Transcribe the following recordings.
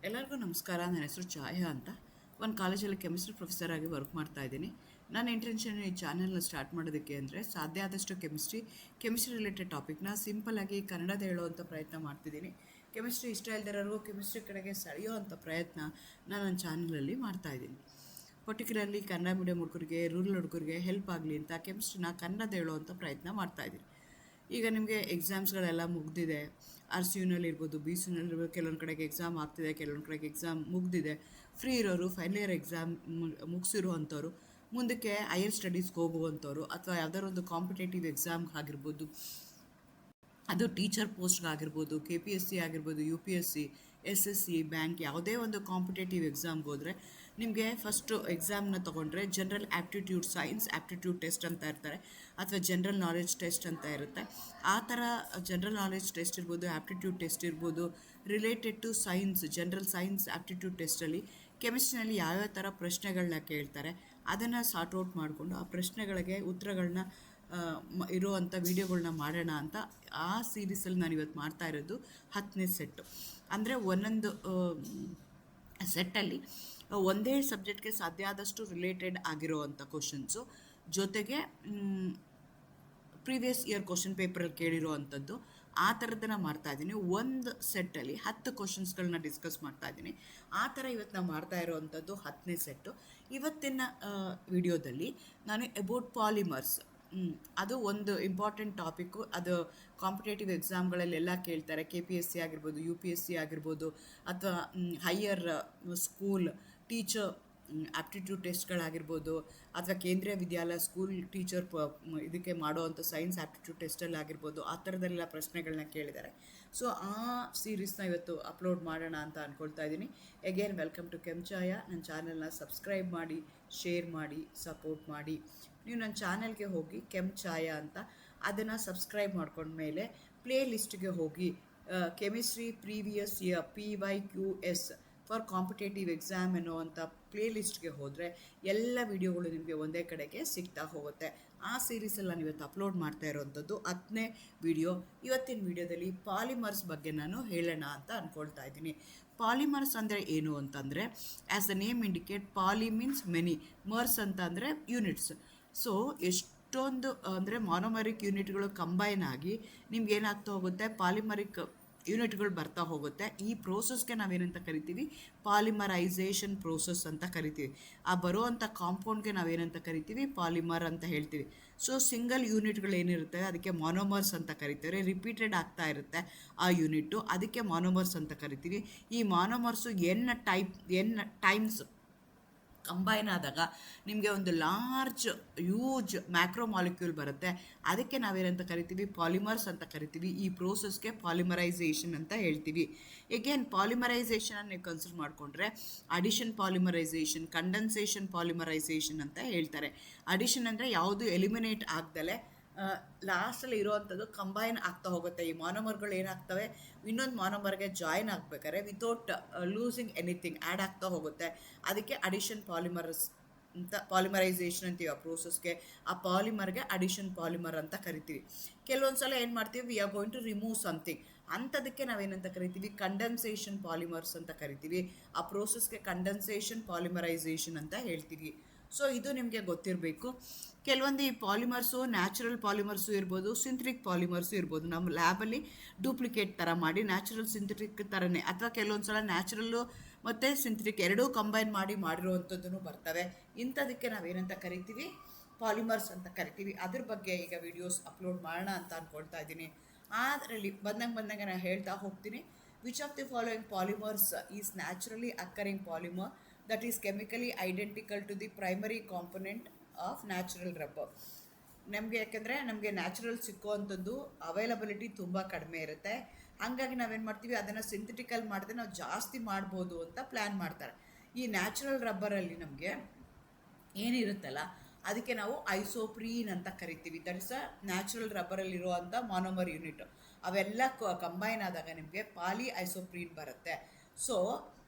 ಎಲ್ಲರಿಗೂ ನಮಸ್ಕಾರ. ನನ್ನ ಹೆಸರು ಛಾಯಾ ಅಂತ. ಒಂದು ಕಾಲೇಜಲ್ಲಿ ಕೆಮಿಸ್ಟ್ರಿ ಪ್ರೊಫೆಸರ್ ಆಗಿ ವರ್ಕ್ ಮಾಡ್ತಾ ಇದ್ದೀನಿ. ನನ್ನ ಇಂಟೆನ್ಷನ್ ಈ ಚಾನೆಲ್ನ ಸ್ಟಾರ್ಟ್ ಮಾಡೋದಕ್ಕೆ ಅಂದರೆ ಸಾಧ್ಯ ಆದಷ್ಟು ಕೆಮಿಸ್ಟ್ರಿ ರಿಲೇಟೆಡ್ ಟಾಪಿಕ್ನ ಸಿಂಪಲ್ಲಾಗಿ ಕನ್ನಡದ ಹೇಳುವಂಥ ಪ್ರಯತ್ನ ಮಾಡ್ತಿದ್ದೀನಿ. ಕೆಮಿಸ್ಟ್ರಿ ಇಷ್ಟ ಇಲ್ದಿರೋರ್ಗೂ ಕೆಮಿಸ್ಟ್ರಿ ಕಡೆಗೆ ಸೆಳೆಯೋ ಅಂಥ ಪ್ರಯತ್ನ ನಾನು ನನ್ನ ಚಾನಲಲ್ಲಿ ಮಾಡ್ತಾಯಿದ್ದೀನಿ. ಪರ್ಟಿಕ್ಯುಲರ್ಲಿ ಕನ್ನಡ ಮೀಡಿಯಂ ಹುಡುಗರಿಗೆ, ರೂರಲ್ ಹುಡುಗರಿಗೆ ಹೆಲ್ಪ್ ಆಗಲಿ ಅಂತ ಕೆಮಿಸ್ಟ್ರಿನ ಕನ್ನಡದ ಹೇಳುವಂಥ ಪ್ರಯತ್ನ ಮಾಡ್ತಾಯಿದ್ದೀನಿ. ಈಗ ನಿಮಗೆ ಎಕ್ಸಾಮ್ಸ್ಗಳೆಲ್ಲ ಮುಗ್ದಿದೆ. ಆರ್ ಸಿ ಯುನಲ್ಲಿ ಇರ್ಬೋದು, ಬಿ ಸಿ ಯುನಲ್ಲಿ ಇರ್ಬೋದು. ಕೆಲವೊಂದು ಕಡೆಗೆ ಎಕ್ಸಾಮ್ ಆಗ್ತಿದೆ, ಕೆಲವೊಂದು ಕಡೆಗೆ ಎಕ್ಸಾಮ್ ಮುಗ್ದಿದೆ. ಫ್ರೀ ಇರೋರು, ಫೈನಲ್ ಇಯರ್ ಎಕ್ಸಾಮ್ ಮುಗಿಸಿರುವಂಥವ್ರು, ಮುಂದಕ್ಕೆ ಹೈಯರ್ ಸ್ಟಡೀಸ್ಗೆ ಹೋಗುವಂಥವ್ರು, ಅಥವಾ ಯಾವ್ದಾದ್ರು ಒಂದು ಕಾಂಪಿಟೇಟಿವ್ ಎಕ್ಸಾಮ್ಗೆ ಆಗಿರ್ಬೋದು, ಅದು ಟೀಚರ್ ಪೋಸ್ಟ್ಗಾಗಿರ್ಬೋದು, KPSC ಆಗಿರ್ಬೋದು, UPSC, SSC, ಬ್ಯಾಂಕ್, ಯಾವುದೇ ಒಂದು ಕಾಂಪಿಟೇಟಿವ್ ಎಕ್ಸಾಮ್ಗೆ ಹೋದರೆ ನಿಮಗೆ ಫಸ್ಟು ಎಕ್ಸಾಮ್ನ ತೊಗೊಂಡ್ರೆ general aptitude, science aptitude test ಅಂತ ಇರ್ತಾರೆ, ಅಥವಾ ಜನರಲ್ ನಾಲೆಡ್ಜ್ ಟೆಸ್ಟ್ ಅಂತ ಇರುತ್ತೆ. ಆ ಥರ ಜನರಲ್ ನಾಲೆಡ್ಜ್ ಟೆಸ್ಟ್ ಇರ್ಬೋದು, ಆ್ಯಪ್ಟಿಟ್ಯೂಡ್ ಟೆಸ್ಟ್ ಇರ್ಬೋದು, related to science, general science aptitude ಟೆಸ್ಟಲ್ಲಿ ಕೆಮಿಸ್ಟ್ರಿನಲ್ಲಿ ಯಾವ್ಯಾವ ಥರ ಪ್ರಶ್ನೆಗಳನ್ನ ಕೇಳ್ತಾರೆ ಅದನ್ನು ಸಾರ್ಟ್ ಔಟ್ ಮಾಡಿಕೊಂಡು ಆ ಪ್ರಶ್ನೆಗಳಿಗೆ ಉತ್ತರಗಳನ್ನ ಇರುವಂಥ ವೀಡಿಯೋಗಳನ್ನ ಮಾಡೋಣ ಅಂತ ಆ ಸೀರೀಸಲ್ಲಿ ನಾನು ಇವತ್ತು ಮಾಡ್ತಾ ಇರೋದು 10ನೇ ಸೆಟ್ಟು. ಅಂದರೆ ಒಂದೊಂದು ಸೆಟ್ಟಲ್ಲಿ ಒಂದೇ ಸಬ್ಜೆಕ್ಟ್ಗೆ ಸಾಧ್ಯ ಆದಷ್ಟು ರಿಲೇಟೆಡ್ ಆಗಿರೋವಂಥ ಕ್ವಶನ್ಸು, ಜೊತೆಗೆ ಪ್ರೀವಿಯಸ್ ಇಯರ್ ಕ್ವಶನ್ ಪೇಪರಲ್ಲಿ ಕೇಳಿರೋ ಅಂಥದ್ದು, ಆ ಥರದ್ದನ್ನು ಮಾಡ್ತಾಯಿದ್ದೀನಿ. ಒಂದು ಸೆಟ್ಟಲ್ಲಿ 10 ಕ್ವಶನ್ಸ್ಗಳನ್ನ ಡಿಸ್ಕಸ್ ಮಾಡ್ತಾಯಿದ್ದೀನಿ. ಆ ಥರ ಇವತ್ತು ನಾವು ಮಾಡ್ತಾ ಇರೋವಂಥದ್ದು 10ನೇ ಸೆಟ್ಟು. ಇವತ್ತಿನ ವಿಡಿಯೋದಲ್ಲಿ ನಾನು ಅಬೌಟ್ ಪಾಲಿಮರ್ಸ್, ಅದು ಒಂದು ಇಂಪಾರ್ಟೆಂಟ್ ಟಾಪಿಕ್ಕು. ಅದು ಕಾಂಪಿಟೇಟಿವ್ ಎಕ್ಸಾಮ್ಗಳಲ್ಲೆಲ್ಲ ಕೇಳ್ತಾರೆ. KPSC ಆಗಿರ್ಬೋದು, UPSC ಆಗಿರ್ಬೋದು, ಅಥವಾ ಹೈಯರ್ ಸ್ಕೂಲ್ ಟೀಚರ್ ಆ್ಯಪ್ಟಿಟ್ಯೂಡ್ ಟೆಸ್ಟ್ಗಳಾಗಿರ್ಬೋದು, ಅಥವಾ ಕೇಂದ್ರೀಯ ವಿದ್ಯಾಲಯ ಸ್ಕೂಲ್ ಟೀಚರ್ ಇದಕ್ಕೆ ಮಾಡೋವಂಥ ಸೈನ್ಸ್ ಆ್ಯಪ್ಟಿಟ್ಯೂಡ್ ಟೆಸ್ಟಲ್ಲಿ ಆಗಿರ್ಬೋದು, ಆ ಥರದೆಲ್ಲ ಪ್ರಶ್ನೆಗಳನ್ನ ಕೇಳಿದ್ದಾರೆ. ಸೊ ಆ ಸೀರೀಸ್ನ ಇವತ್ತು ಅಪ್ಲೋಡ್ ಮಾಡೋಣ ಅಂತ ಅಂದ್ಕೊಳ್ತಾ ಇದ್ದೀನಿ. Again welcome to Kenchaya. ನನ್ನ ಚಾನಲ್ನ ಸಬ್ಸ್ಕ್ರೈಬ್ ಮಾಡಿ, ಶೇರ್ ಮಾಡಿ, ಸಪೋರ್ಟ್ ಮಾಡಿ. ನೀವು ನನ್ನ ಚಾನಲ್ಗೆ ಹೋಗಿ ಕೆಂಚಾಯ ಅಂತ ಅದನ್ನು ಸಬ್ಸ್ಕ್ರೈಬ್ ಮಾಡ್ಕೊಂಡ್ಮೇಲೆ ಪ್ಲೇ ಲಿಸ್ಟ್ಗೆ ಹೋಗಿ chemistry previous year PYQS for competitive exam ಅನ್ನೋವಂಥ ಪ್ಲೇ ಲಿಸ್ಟ್ಗೆ ಹೋದರೆ ಎಲ್ಲ ವಿಡಿಯೋಗಳು ನಿಮಗೆ ಒಂದೇ ಕಡೆಗೆ ಸಿಗ್ತಾ ಹೋಗುತ್ತೆ. ಆ ಸೀರೀಸಲ್ಲಿ ನಾನು ಇವತ್ತು ಅಪ್ಲೋಡ್ ಮಾಡ್ತಾ ಇರೋವಂಥದ್ದು 10ನೇ ವಿಡಿಯೋ. ಇವತ್ತಿನ ವಿಡಿಯೋದಲ್ಲಿ ಪಾಲಿಮರ್ಸ್ ಬಗ್ಗೆ ನಾನು ಹೇಳೋಣ ಅಂತ ಅಂದ್ಕೊಳ್ತಾ ಇದ್ದೀನಿ. ಪಾಲಿಮರ್ಸ್ ಅಂದರೆ ಏನು ಅಂತಂದರೆ, as the name indicate, poly means many, mers ಅಂತ ಅಂದರೆ ಯೂನಿಟ್ಸ್. ಸೊ ಎಷ್ಟೊಂದು ಅಂದರೆ ಮಾನೋಮರಿಕ್ ಯೂನಿಟ್ಗಳು ಕಂಬೈನ್ ಆಗಿ ನಿಮ್ಗೆ ಏನಾಗ್ತಾ ಹೋಗುತ್ತೆ, ಪಾಲಿಮರಿಕ್ ಯೂನಿಟ್ಗಳು ಬರ್ತಾ ಹೋಗುತ್ತೆ. ಈ ಪ್ರೋಸೆಸ್ಗೆ ನಾವೇನಂತ ಕರಿತೀವಿ, ಪಾಲಿಮರೈಸೇಷನ್ ಪ್ರೋಸೆಸ್ ಅಂತ ಕರಿತೀವಿ. ಆ ಬರುವಂಥ ಕಾಂಪೌಂಡ್ಗೆ ನಾವೇನಂತ ಕರಿತೀವಿ, ಪಾಲಿಮರ್ ಅಂತ ಹೇಳ್ತೀವಿ. ಸೊ ಸಿಂಗಲ್ ಯೂನಿಟ್ಗಳು ಏನಿರುತ್ತೆ ಅದಕ್ಕೆ ಮಾನೋಮರ್ಸ್ ಅಂತ ಕರಿತಾರೆ. ರಿಪೀಟೆಡ್ ಆಗ್ತಾ ಇರುತ್ತೆ ಆ ಯೂನಿಟ್ಟು, ಅದಕ್ಕೆ ಮಾನೋಮರ್ಸ್ ಅಂತ ಕರಿತೀವಿ. ಈ ಮಾನೋಮರ್ಸು ಎನ್ ಟೈಮ್ಸ್ ಕಂಬೈನ್ ಆದಾಗ ನಿಮಗೆ ಒಂದು ಲಾರ್ಜ್ ಯೂಜ್ ಮ್ಯಾಕ್ರೋ ಮಾಲಿಕ್ಯೂಲ್ ಬರುತ್ತೆ. ಅದಕ್ಕೆ ನಾವೇನಂತ ಕರಿತೀವಿ, ಪಾಲಿಮರ್ಸ್ ಅಂತ ಕರಿತೀವಿ. ಈ ಪ್ರೋಸೆಸ್ಗೆ ಪಾಲಿಮರೈಸೇಷನ್ ಅಂತ ಹೇಳ್ತೀವಿ. ಎಗೇನ್ ಪಾಲಿಮರೈಸೇಷನ್ ನೀವು ಕನ್ಸಿಡರ್ ಮಾಡಿಕೊಂಡ್ರೆ ಅಡಿಷನ್ ಪಾಲಿಮರೈಸೇಷನ್, ಕಂಡೆನ್ಸೇಷನ್ ಪಾಲಿಮರೈಸೇಷನ್ ಅಂತ ಹೇಳ್ತಾರೆ. ಅಡಿಷನ್ ಅಂದರೆ ಯಾವುದು ಎಲಿಮಿನೇಟ್ ಆಗ್ದಲೇ ಲಾಸ್ಟಲ್ಲಿ ಇರೋವಂಥದ್ದು ಕಂಬೈನ್ ಆಗ್ತಾ ಹೋಗುತ್ತೆ. ಈ ಮಾನೋಮರ್ಗಳು ಏನಾಗ್ತವೆ, ಇನ್ನೊಂದು ಮಾನೋಮರ್ಗೆ ಜಾಯಿನ್ ಆಗಬೇಕಾದ್ರೆ ವಿತೌಟ್ ಲೂಸಿಂಗ್ ಎನಿಥಿಂಗ್ ಆ್ಯಡ್ ಆಗ್ತಾ ಹೋಗುತ್ತೆ. ಅದಕ್ಕೆ ಅಡಿಷನ್ ಪಾಲಿಮರೈಸೇಷನ್ ಅಂತೀವಿ ಆ ಪ್ರೋಸೆಸ್ಗೆ. ಆ ಪಾಲಿಮರ್ಗೆ ಅಡಿಷನ್ ಪಾಲಿಮರ್ ಅಂತ ಕರಿತೀವಿ. ಕೆಲವೊಂದು ಸಲ ಏನು ಮಾಡ್ತೀವಿ, we are going to remove something, ಅಂಥದಕ್ಕೆ ನಾವೇನಂತ ಕರಿತೀವಿ, ಕಂಡೆನ್ಸೇಷನ್ ಪಾಲಿಮರ್ಸ್ ಅಂತ ಕರಿತೀವಿ. ಆ ಪ್ರೋಸೆಸ್ಗೆ ಕಂಡೆನ್ಸೇಷನ್ ಪಾಲಿಮರೈಸೇಷನ್ ಅಂತ ಹೇಳ್ತೀವಿ. ಸೊ ಇದು ನಿಮಗೆ ಗೊತ್ತಿರಬೇಕು. ಕೆಲವೊಂದು ಈ ಪಾಲಿಮರ್ಸು ನ್ಯಾಚುರಲ್ ಪಾಲಿಮರ್ಸು ಇರ್ಬೋದು, ಸಿಂಥೆಟಿಕ್ ಪಾಲಿಮರ್ಸು ಇರ್ಬೋದು. ನಮ್ಮ ಲ್ಯಾಬಲ್ಲಿ ಡೂಪ್ಲಿಕೇಟ್ ಥರ ಮಾಡಿ ನ್ಯಾಚುರಲ್ ಸಿಂಥೆಟಿಕ್ ಥರನೇ, ಅಥವಾ ಕೆಲವೊಂದು ಸಲ ನ್ಯಾಚುರಲ್ಲು ಮತ್ತು ಸಿಂಥೆಟಿಕ್ ಎರಡೂ ಕಂಬೈನ್ ಮಾಡಿರೋವಂಥದ್ದು ಬರ್ತವೆ. ಇಂಥದಕ್ಕೆ ನಾವೇನಂತ ಕರಿತೀವಿ, ಪಾಲಿಮರ್ಸ್ ಅಂತ ಕರಿತೀವಿ. ಅದ್ರ ಬಗ್ಗೆ ಈಗ ವಿಡಿಯೋಸ್ ಅಪ್ಲೋಡ್ ಮಾಡೋಣ ಅಂತ ಅಂದ್ಕೊಳ್ತಾ ಇದ್ದೀನಿ. ಅದರಲ್ಲಿ ಬಂದಂಗೆ ನಾನು ಹೇಳ್ತಾ ಹೋಗ್ತೀನಿ. Which of the following polymers is naturally occurring polymer that is chemically identical to the primary component of natural rubber. ಯಾಕೆಂದರೆ ನಮಗೆ ನ್ಯಾಚುರಲ್ ಸಿಕ್ಕುವಂಥದ್ದು ಅವೈಲಬಿಲಿಟಿ ತುಂಬ ಕಡಿಮೆ ಇರುತ್ತೆ. ಹಾಗಾಗಿ ನಾವೇನು ಮಾಡ್ತೀವಿ, ಅದನ್ನು ಸಿಂಥೆಟಿಕಲ್ ಮಾಡಿದ್ರೆ ನಾವು ಜಾಸ್ತಿ ಮಾಡ್ಬೋದು ಅಂತ ಪ್ಲ್ಯಾನ್ ಮಾಡ್ತಾರೆ. ಈ ನ್ಯಾಚುರಲ್ ರಬ್ಬರಲ್ಲಿ ನಮಗೆ ಏನಿರುತ್ತಲ್ಲ ಅದಕ್ಕೆ ನಾವು ಐಸೋಪ್ರೀನ್ ಅಂತ ಕರಿತೀವಿ. ದಟ್ ಇಸ್ ಅ ನ್ಯಾಚುರಲ್ ರಬ್ಬರಲ್ಲಿರುವಂಥ ಮಾನೋಮರ್ ಯೂನಿಟ್. ಅವೆಲ್ಲ ಕಂಬೈನ್ ಆದಾಗ ನಿಮಗೆ ಪಾಲಿ ಐಸೋಪ್ರೀನ್ ಬರುತ್ತೆ. ಸೊ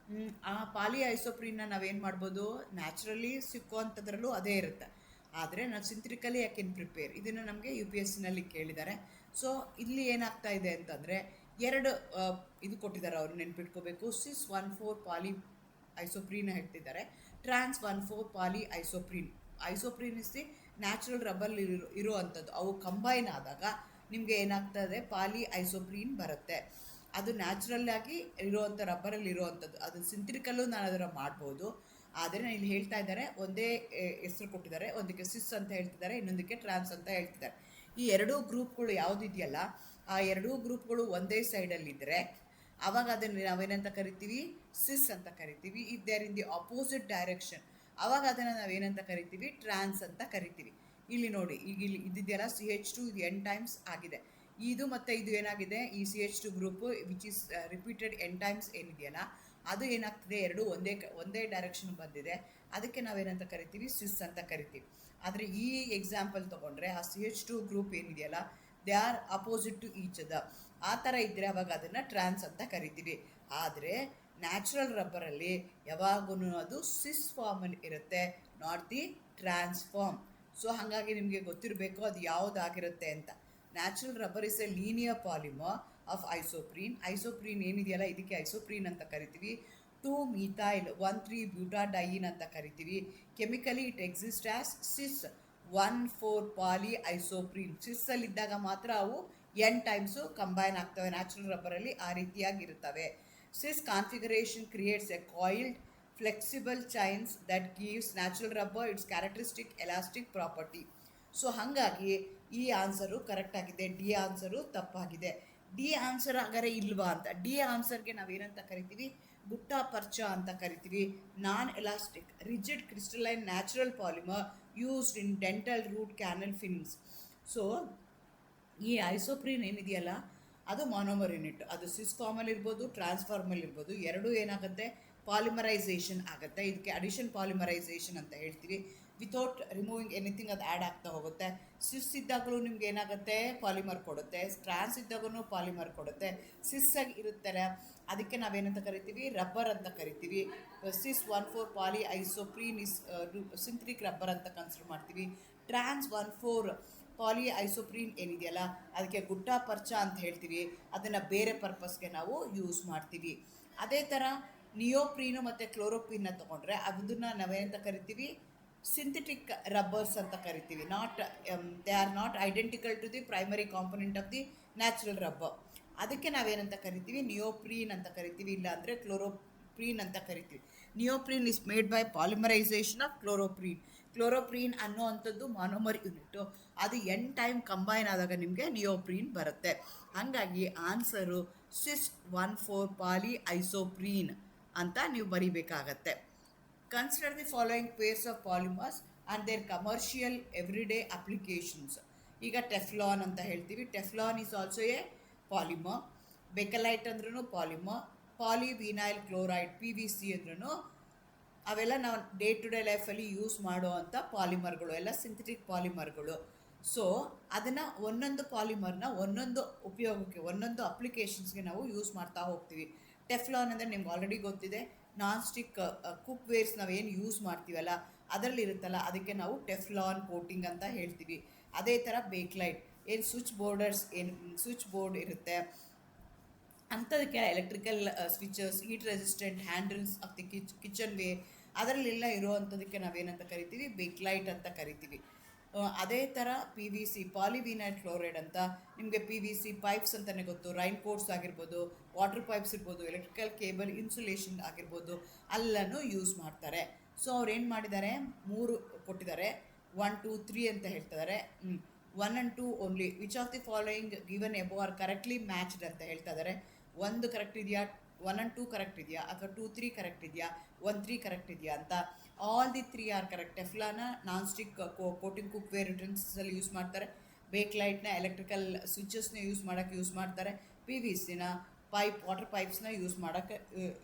ಆ ಪಾಲಿ ಐಸೋಪ್ರೀನ್ನ ನಾವೇನು ಮಾಡ್ಬೋದು, ನ್ಯಾಚುರಲಿ ಸಿಕ್ಕುವಂಥದ್ರಲ್ಲೂ ಅದೇ ಇರುತ್ತೆ. ಆದರೆ ನಾವು ಸಿಂಥೆಟಿಕಲಿ ಯಾಕೆ ಪ್ರಿಪೇರ್, ಇದನ್ನು ನಮಗೆ UPSCನಲ್ಲಿ ಕೇಳಿದ್ದಾರೆ. ಸೊ ಇಲ್ಲಿ ಏನಾಗ್ತಾ ಇದೆ ಅಂತಂದರೆ, ಎರಡು ಇದು ಕೊಟ್ಟಿದ್ದಾರೆ, ಅವರು ನೆನ್ಪಿಟ್ಕೋಬೇಕು. ಸಿಸ್ 1,4 ಪಾಲಿ ಐಸೋಪ್ರೀನ್ ಹೇಳ್ತಿದ್ದಾರೆ, ಟ್ರಾನ್ಸ್ 1,4 ಪಾಲಿ ಐಸೋಪ್ರೀನ್. ಐಸೋಪ್ರೀನ್ ಇಸ್ ದಿ ನ್ಯಾಚುರಲ್ ರಬ್ಬರ್ ಇರುವಂಥದ್ದು. ಅವು ಕಂಬೈನ್ ಆದಾಗ ನಿಮಗೆ ಏನಾಗ್ತದೆ, ಪಾಲಿ ಐಸೋಪ್ರೀನ್ ಬರುತ್ತೆ. ಅದು ನ್ಯಾಚುರಲ್ ಆಗಿ ಇರುವಂಥ ರಬ್ಬರಲ್ಲಿ ಇರುವಂಥದ್ದು. ಅದು ಸಿಂಥೆಟಿಕಲ್ಲೂ ನಾನು ಅದರ ಮಾಡ್ಬೋದು. ಆದರೆ ಇಲ್ಲಿ ಹೇಳ್ತಾ ಇದ್ದಾರೆ, ಒಂದೇ ಹೆಸರು ಕೊಟ್ಟಿದ್ದಾರೆ, ಒಂದಕ್ಕೆ ಸಿಸ್ ಅಂತ ಹೇಳ್ತಿದ್ದಾರೆ, ಇನ್ನೊಂದಕ್ಕೆ ಟ್ರಾನ್ಸ್ ಅಂತ ಹೇಳ್ತಿದ್ದಾರೆ. ಈ ಎರಡೂ ಗ್ರೂಪ್ಗಳು ಯಾವುದಿದೆಯಲ್ಲ, ಆ ಎರಡೂ ಗ್ರೂಪ್ಗಳು ಒಂದೇ ಸೈಡಲ್ಲಿದ್ದರೆ ಆವಾಗ ಅದನ್ನು ನಾವೇನಂತ ಕರಿತೀವಿ, ಸಿಸ್ ಅಂತ ಕರಿತೀವಿ. If they are in the opposite direction, ಆವಾಗ ಅದನ್ನು ನಾವೇನಂತ ಕರಿತೀವಿ, ಟ್ರಾನ್ಸ್ ಅಂತ ಕರಿತೀವಿ. ಇಲ್ಲಿ ನೋಡಿ, ಈಗ ಇಲ್ಲಿ ಇದ್ದಿದೆಯಲ್ಲ CH2, ಇದು N ಟೈಮ್ಸ್ ಆಗಿದೆ. ಇದು ಮತ್ತು ಇದು ಏನಾಗಿದೆ, ಈ CH2 group which is repeated N times ಏನಿದೆಯಲ್ಲ, ಅದು ಏನಾಗ್ತದೆ, ಎರಡು ಒಂದೇ ಡೈರೆಕ್ಷನ್ ಬಂದಿದೆ. ಅದಕ್ಕೆ ನಾವೇನಂತ ಕರಿತೀವಿ, ಸಿಸ್ ಅಂತ ಕರಿತೀವಿ. ಆದರೆ ಈ ಎಕ್ಸಾಂಪಲ್ ತೊಗೊಂಡ್ರೆ ಆ CH2 ಗ್ರೂಪ್ ಏನಿದೆಯಲ್ಲ, they are opposite to each ಅದ. ಆ ಥರ ಇದ್ದರೆ ಅವಾಗ ಅದನ್ನು ಟ್ರಾನ್ಸ್ ಅಂತ ಕರಿತೀವಿ. ಆದರೆ ನ್ಯಾಚುರಲ್ ರಬ್ಬರಲ್ಲಿ ಯಾವಾಗೂ ಅದು ಸಿಸ್ ಫಾರ್ಮಲ್ಲಿ ಇರುತ್ತೆ, not the trans form. So ಹಾಗಾಗಿ ನಿಮಗೆ ಗೊತ್ತಿರಬೇಕು ಅದು ಯಾವುದಾಗಿರುತ್ತೆ ಅಂತ. Natural rubber is a linear polymer of isoprene. Isoprene ಏನಿದೆಯಲ್ಲ, ಇದಕ್ಕೆ ಐಸೋಪ್ರೀನ್ ಅಂತ ಕರಿತೀವಿ. 2-methyl 1,3-butadiene ಅಂತ ಕರಿತೀವಿ. Chemically it exist as cis 1,4 polyisoprene. ಸಿಸ್ಸಲ್ಲಿದ್ದಾಗ ಮಾತ್ರ ಅವು N ಟೈಮ್ಸು ಕಂಬೈನ್ ಆಗ್ತವೆ. ನ್ಯಾಚುರಲ್ ರಬ್ಬರಲ್ಲಿ ಆ ರೀತಿಯಾಗಿರ್ತವೆ. Cis configuration creates a coiled flexible chains that gives natural rubber its characteristic elastic property. So ಹಾಗಾಗಿ ಈ ಆನ್ಸರು ಕರೆಕ್ಟ್ ಆಗಿದೆ, ಡಿ ಆನ್ಸರು ತಪ್ಪಾಗಿದೆ. ಡಿ ಆನ್ಸರ್ ಹಾಗಾದ್ರೆ ಇಲ್ವಾ ಅಂತ, ಡಿ ಆನ್ಸರ್ಗೆ ನಾವೇನಂತ ಕರಿತೀವಿ, ಗುಟ್ಟಾ ಪರ್ಚ ಅಂತ ಕರಿತೀವಿ. Non elastic rigid crystalline natural polymer used in dental root canal films. So ಈ ಐಸೋಪ್ರೀನ್ ಏನಿದೆಯಲ್ಲ, ಅದು ಮಾನೋಮರ್ ಯೂನಿಟ್. ಅದು ಸಿಸ್ ಫಾರ್ಮಲ್ಲಿ ಇರ್ಬೋದು, ಟ್ರಾನ್ಸ್ಫಾರ್ಮಲ್ಲಿ ಇರ್ಬೋದು. ಎರಡೂ ಏನಾಗುತ್ತೆ, ಪಾಲಿಮರೈಸೇಷನ್ ಆಗುತ್ತೆ. ಇದಕ್ಕೆ ಅಡಿಷನ್ ಪಾಲಿಮರೈಸೇಷನ್ ಅಂತ ಹೇಳ್ತೀವಿ. ವಿತೌಟ್ ರಿಮೂವಿಂಗ್ ಎನಿಥಿಂಗ್ ಅದು ಆ್ಯಡ್ ಆಗ್ತಾ ಹೋಗುತ್ತೆ. ಸಿಸ್ ಇದ್ದಾಗಲೂ ನಿಮ್ಗೆ ಏನಾಗುತ್ತೆ, ಪಾಲಿಮರ್ ಕೊಡುತ್ತೆ. ಟ್ರಾನ್ಸ್ ಇದ್ದಾಗೂ ಪಾಲಿಮರ್ ಕೊಡುತ್ತೆ. ಸಿಸ್ ಆಗಿ ಇರುತ್ತಾರೆ, ಅದಕ್ಕೆ ನಾವೇನಂತ ಕರಿತೀವಿ, ರಬ್ಬರ್ ಅಂತ ಕರಿತೀವಿ. ಸಿಸ್ 1,4 ಪಾಲಿ ಐಸೋಪ್ರೀನ್ ಇಸ್ ಸಿಂಥೆಟಿಕ್ ರಬ್ಬರ್ ಅಂತ ಕನ್ಸಿಡರ್ ಮಾಡ್ತೀವಿ. ಟ್ರಾನ್ಸ್ 1,4 ಪಾಲಿ ಐಸೋಪ್ರೀನ್ ಏನಿದೆಯಲ್ಲ, ಅದಕ್ಕೆ ಗುಟ್ಟಾ ಪರ್ಚ ಅಂತ ಹೇಳ್ತೀವಿ. ಅದನ್ನು ಬೇರೆ ಪರ್ಪಸ್ಗೆ ನಾವು ಯೂಸ್ ಮಾಡ್ತೀವಿ. ಅದೇ ಥರ ನಿಯೋಪ್ರೀನು ಮತ್ತು ಕ್ಲೋರೋಪ್ರೀನ್ನ ತೊಗೊಂಡ್ರೆ ಅದನ್ನು ನಾವೇನಂತ ಕರಿತೀವಿ, ಸಿಂಥೆಟಿಕ್ ರಬ್ಬರ್ಸ್ ಅಂತ ಕರಿತೀವಿ. They are not identical to the primary component of the natural rubber. ಅದಕ್ಕೆ ನಾವೇನಂತ ಕರಿತೀವಿ, ನಿಯೋಪ್ರೀನ್ ಅಂತ ಕರಿತೀವಿ, ಇಲ್ಲಾಂದರೆ ಕ್ಲೋರೋಪ್ರೀನ್ ಅಂತ ಕರಿತೀವಿ. Neoprene is made by polymerization of chloroprene. Chloroprene ಅನ್ನೋ ಅಂಥದ್ದು ಮಾನೋಮರ್ ಯೂನಿಟ್ಟು. ಅದು N ಟೈಮ್ ಕಂಬೈನ್ ಆದಾಗ ನಿಮಗೆ ನಿಯೋಪ್ರೀನ್ ಬರುತ್ತೆ. ಹಾಗಾಗಿ ಆನ್ಸರು ಸಿಸ್ 1,4 ಪಾಲಿ ಐಸೋಪ್ರೀನ್ ಅಂತ ನೀವು ಬರಿಬೇಕಾಗತ್ತೆ. Consider the following pairs of polymers and their commercial everyday applications. ಈಗ ಟೆಫ್ಲಾನ್ ಅಂತ ಹೇಳ್ತೀವಿ. Teflon is also a polymer. Bakelite ಅಂದ್ರೂ ಪಾಲಿಮರ್. ಪಾಲಿವಿನೈಲ್ ಕ್ಲೋರೈಡ್ PVC ಅಂದ್ರೂ ಅವೆಲ್ಲ ನಾವು ಡೇ ಟು ಡೇ ಲೈಫಲ್ಲಿ ಯೂಸ್ ಮಾಡುವಂಥ ಪಾಲಿಮರ್ಗಳು, ಎಲ್ಲ ಸಿಂಥೆಟಿಕ್ ಪಾಲಿಮರ್ಗಳು. ಸೊ ಅದನ್ನು ಒಂದೊಂದು ಪಾಲಿಮರ್ನ ಒಂದೊಂದು ಉಪಯೋಗಕ್ಕೆ, ಒಂದೊಂದು ಅಪ್ಲಿಕೇಶನ್ಸ್ಗೆ ನಾವು ಯೂಸ್ ಮಾಡ್ತಾ ಹೋಗ್ತೀವಿ. ಟೆಫ್ಲಾನ್ ಅಂದರೆ ನಿಮ್ಗೆ ಆಲ್ರೆಡಿ ಗೊತ್ತಿದೆ, ನಾನ್ ಸ್ಟಿಕ್ ಕುಕ್ ವೇರ್ಸ್ ನಾವೇನು ಯೂಸ್ ಮಾಡ್ತೀವಲ್ಲ ಅದರಲ್ಲಿ ಇರುತ್ತಲ್ಲ, ಅದಕ್ಕೆ ನಾವು ಟೆಫ್ಲಾನ್ ಕೋಟಿಂಗ್ ಅಂತ ಹೇಳ್ತೀವಿ. ಅದೇ ಥರ ಬೇಕ್ಲೈಟ್, ಏನು ಸ್ವಿಚ್ ಬೋರ್ಡ್ ಇರುತ್ತೆ ಅಂಥದಕ್ಕೆ electrical switches, heat resistant handles of the kitchen ware, ಅದರಲ್ಲೆಲ್ಲ ಇರುವಂಥದಕ್ಕೆ ನಾವೇನಂತ ಕರಿತೀವಿ, ಬೇಕ್ಲೈಟ್ ಅಂತ ಕರಿತೀವಿ. ಅದೇ ಥರ PVC ಪಾಲಿವಿನೈಲ್ ಕ್ಲೋರೈಡ್ ಅಂತ, ನಿಮಗೆ PVC ಪೈಪ್ಸ್ ಅಂತಲೇ ಗೊತ್ತು. ರೈನ್ ಕೋಟ್ಸ್ ಆಗಿರ್ಬೋದು, ವಾಟರ್ ಪೈಪ್ಸ್ ಇರ್ಬೋದು, ಎಲೆಕ್ಟ್ರಿಕಲ್ ಕೇಬಲ್ ಇನ್ಸುಲೇಷನ್ ಆಗಿರ್ಬೋದು, ಅಲ್ಲೂ ಯೂಸ್ ಮಾಡ್ತಾರೆ. ಸೊ ಅವ್ರು ಏನು ಮಾಡಿದ್ದಾರೆ, 3 ಕೊಟ್ಟಿದ್ದಾರೆ, 1, 2, 3 ಅಂತ ಹೇಳ್ತಿದ್ದಾರೆ. 1 and 2 only. Which of the following given above are correctly matched ಅಂತ ಹೇಳ್ತಾ ಇದ್ದಾರೆ. 1 ಕರೆಕ್ಟ್ ಇದೆಯಾ, 1 and 2 ಕರೆಕ್ಟ್ ಇದೆಯಾ, ಅಥವಾ 2, 3 ಕರೆಕ್ಟ್ ಇದೆಯಾ, 1, 3 ಕರೆಕ್ಟ್ ಇದೆಯಾ ಅಂತ. All the 3 are correct. ಟೆಫ್ಲಾನ non stick coating cook ware ಯುಟೆನ್ಸಿಲ್ಸಲ್ಲಿ ಯೂಸ್ ಮಾಡ್ತಾರೆ. ಬೇಕ್ಲೈಟ್ನ ಎಲೆಕ್ಟ್ರಿಕಲ್ ಸ್ವಿಚಸ್ನ ಯೂಸ್ ಮಾಡ್ತಾರೆ. PVCನ ವಾಟರ್ ಪೈಪ್ಸ್ನ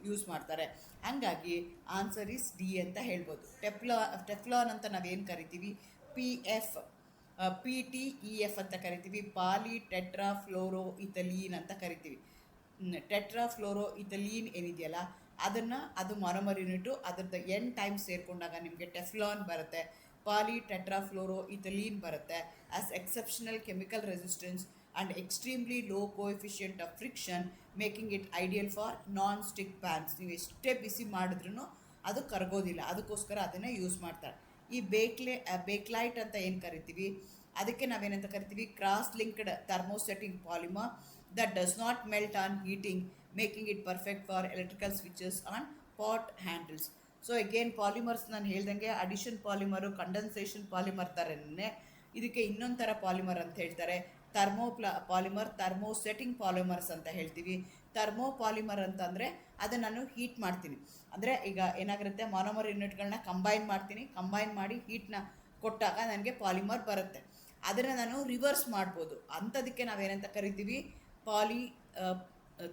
ಯೂಸ್ ಮಾಡ್ತಾರೆ. ಹಾಗಾಗಿ ಆನ್ಸರ್ ಇಸ್ ಡಿ ಅಂತ ಹೇಳ್ಬೋದು. ಟೆಫ್ಲಾನ್ ಅಂತ ನಾವೇನು ಕರಿತೀವಿ, PTEF ಅಂತ ಕರಿತೀವಿ. ಪಾಲಿ ಟೆಟ್ರಾ ಫ್ಲೋರೋ ಇಥಲೀನ್ ಅಂತ ಕರಿತೀವಿ. ಟೆಟ್ರಾ ಫ್ಲೋರೋ ಇಥಲೀನ್ ಏನಿದೆಯಲ್ಲ ಅದು ಮಾನೋಮರ್ ಯೂನಿಟು. ಅದರದ್ದು N ಟೈಮ್ ಸೇರಿಕೊಂಡಾಗ ನಿಮಗೆ ಟೆಫ್ಲಾನ್ ಬರುತ್ತೆ. ಪಾಲಿ ಟೆಟ್ರಾ ಫ್ಲೋರೋ ಇಥಲೀನ್ ಬರುತ್ತೆ. As exceptional chemical resistance and extremely low coefficient of friction, making it ideal for non-stick pans. ನೀವು ಎಷ್ಟೇ ಬಿಸಿ ಮಾಡಿದ್ರೂ ಅದು ಕರಗೋದಿಲ್ಲ, ಅದಕ್ಕೋಸ್ಕರ ಅದನ್ನು ಯೂಸ್ ಮಾಡ್ತಾರೆ. ಈ ಬೇಕ್ಲೈಟ್ ಅಂತ ಏನು ಕರಿತೀವಿ, ಅದಕ್ಕೆ ನಾವೇನಂತ ಕರಿತೀವಿ, cross linked thermosetting polymer that does not melt on heating, making it perfect for electrical switches on pot handles. So again polymers ನಾನು ಹೇಳ್ದಂಗೆ ಅಡಿಷನ್ ಪಾಲಿಮರು, ಕಂಡೆನ್ಸೇಷನ್ ಪಾಲಿಮರ್ ಥರನೇ ಇದಕ್ಕೆ ಇನ್ನೊಂದು ಥರ ಪಾಲಿಮರ್ ಅಂತ ಹೇಳ್ತಾರೆ, ಪಾಲಿಮರ್, ಥರ್ಮೋಸೆಟಿಂಗ್ ಪಾಲಿಮರ್ಸ್ ಅಂತ ಹೇಳ್ತೀವಿ. ಥರ್ಮೋ ಪಾಲಿಮರ್ ಅಂತಂದರೆ ಅದನ್ನು ನಾನು ಹೀಟ್ ಮಾಡ್ತೀನಿ, ಅಂದರೆ ಈಗ ಏನಾಗಿರುತ್ತೆ, ಮಾನೋಮರ್ ಯೂನಿಟ್ಗಳನ್ನ ಕಂಬೈನ್ ಮಾಡಿ ಹೀಟ್ನ ಕೊಟ್ಟಾಗ ನನಗೆ ಪಾಲಿಮರ್ ಬರುತ್ತೆ. ಅದನ್ನು ನಾನು ರಿವರ್ಸ್ ಮಾಡ್ಬೋದು, ಅಂಥದಕ್ಕೆ ನಾವೇನಂತ ಕರಿತೀವಿ,